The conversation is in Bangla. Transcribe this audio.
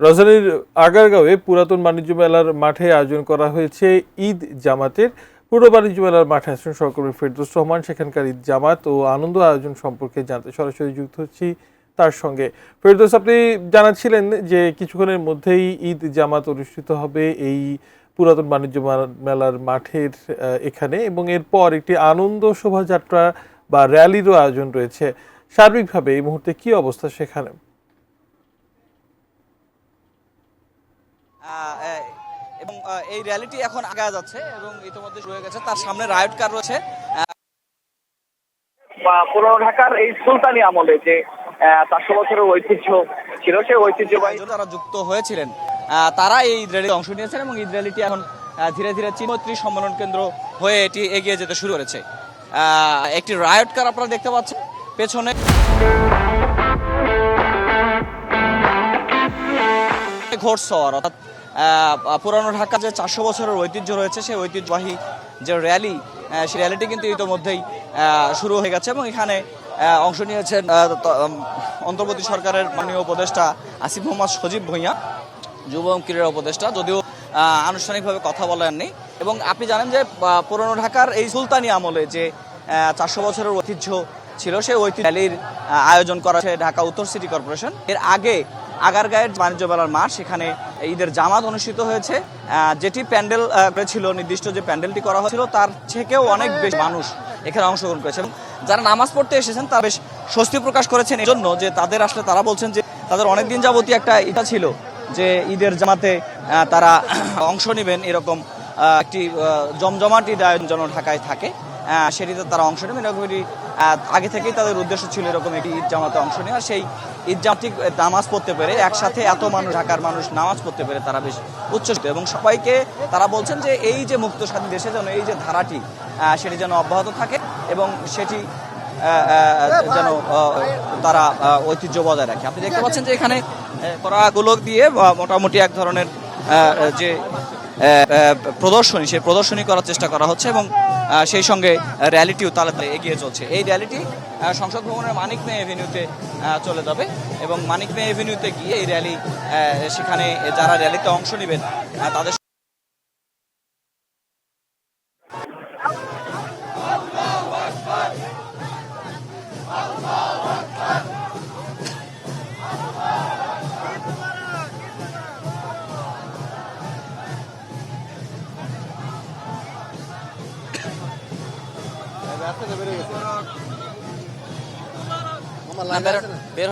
রাজধানীর আগারগাঁওয়ে পুরাতন বাণিজ্য মেলার মাঠে আয়োজন করা হয়েছে ঈদ জামাতের। পুরো বাণিজ্য মেলার মাঠে আছেন সহকর্মী ফেরদৌস রহমান। সেখানকার ঈদ জামাত ও আনন্দ আয়োজন সম্পর্কে জানতে সরাসরি যুক্ত হচ্ছি তার সঙ্গে। ফেরদৌস, আপনি জানাচ্ছিলেন যে কিছুক্ষণের মধ্যেই ঈদ জামাত অনুষ্ঠিত হবে এই পুরাতন বাণিজ্য মেলার মাঠের এখানে, এবং এরপর একটি আনন্দ শোভাযাত্রা বা র্যালিরও আয়োজন রয়েছে। সার্বিকভাবে এই মুহূর্তে কি অবস্থা সেখানে? এবং এই র্যালিটি এখন আগায় যাচ্ছে এবং ইতিমধ্যে শুরু হয়ে গেছে। তার সামনে রাইড কার রয়েছে। পুরনো ঢাকার এই সুলতানি আমলে যে 400 বছরের ঐতিহ্য ছিল, সেই ঐতিহ্যবাহী যারা যুক্ত হয়েছিলেন তারা এই র্যালিতে অংশ নিয়েছেন এবং এই র্যালিটি এখন ধীরে ধীরে চীনমৈত্রী সম্মেলন কেন্দ্র হয়ে এটি এগিয়ে যেতে শুরু করেছে। একটি রাইড কার আপনারা দেখতে পাচ্ছেন পেছনে, ঘোড়সওয়ার, অর্থাৎ পুরানো ঢাকা যে 400 বছরের ঐতিহ্য রয়েছে সেই ঐতিহ্যবাহী যে র্যালি, সেই র্যালিটি কিন্তু ইতিমধ্যেই শুরু হয়ে গেছে এবং এখানে অংশ নিয়েছেন অন্তর্বর্তী সরকারের মাননীয় উপদেষ্টা আসিফ মোহাম্মদ সজীব ভূঁইয়া, যুব এবং ক্রীড়া উপদেষ্টা, যদিও আনুষ্ঠানিকভাবে কথা বলেননি। এবং আপনি জানেন যে পুরানো ঢাকার এই সুলতানি আমলে যে 400 বছরের ঐতিহ্য ছিল সেই ঐতিহ্য র্যালির আয়োজন করা হয়েছে ঢাকা উত্তর সিটি কর্পোরেশন। এর আগে আগারগাঁয়ের বাণিজ্য মেলার মাঠ, সেখানে ঈদের জামাত অনুষ্ঠিত হয়েছে। যেটি প্যান্ডেল ছিল, নির্দিষ্ট যে প্যান্ডেলটি করা হয়েছিল তার থেকেও অনেক বেশি মানুষ এখানে অংশগ্রহণ করেছে এবং যারা নামাজ পড়তে এসেছেন তারা বেশ স্বস্তি প্রকাশ করেছেন এই জন্য যে তাদের আসলে তারা বলছেন যে তাদের অনেকদিন যাবতীয় একটা ইচ্ছা ছিল যে ঈদের জামাতে তারা অংশ নেবেন, এরকম একটি জমজমাট ঈদ আয়োজন যেন ঢাকায় থাকে, সেটিতে তারা অংশ নেবেন। এরকম একটি আগে থেকেই তাদের উদ্দেশ্য ছিল এরকম একটি ঈদ জামাতে অংশ নেওয়া। সেই ঈদ জামাতে নামাজ পড়তে পেরে, একসাথে এত মানুষ, ঢাকার মানুষ নামাজ পড়তে পেরে তারা বেশ উচ্ছ্বসিত এবং সবাইকে তারা বলছেন যে এই যে মুক্ত স্বাধীন দেশে যেন এই যে ধারাটি সেটি যেন অব্যাহত থাকে এবং সেটি যেন তারা ঐতিহ্য বজায় রাখে। আপনি দেখতে পাচ্ছেন যে এখানে কড়াগুলো দিয়ে মোটামুটি এক ধরনের যে প্রদর্শনী, সেই প্রদর্শনী করার চেষ্টা করা হচ্ছে এবং সেই সঙ্গে র্যালিটিও তালে তালে এগিয়ে চলছে। এই র্যালিটি সংসদ ভবনের মানিক মে এভিনিউতে চলে যাবে এবং মানিক মে এভিনিউতে গিয়ে এই র্যালি, সেখানে যারা র্যালিতে অংশ নেবেন তাদের বের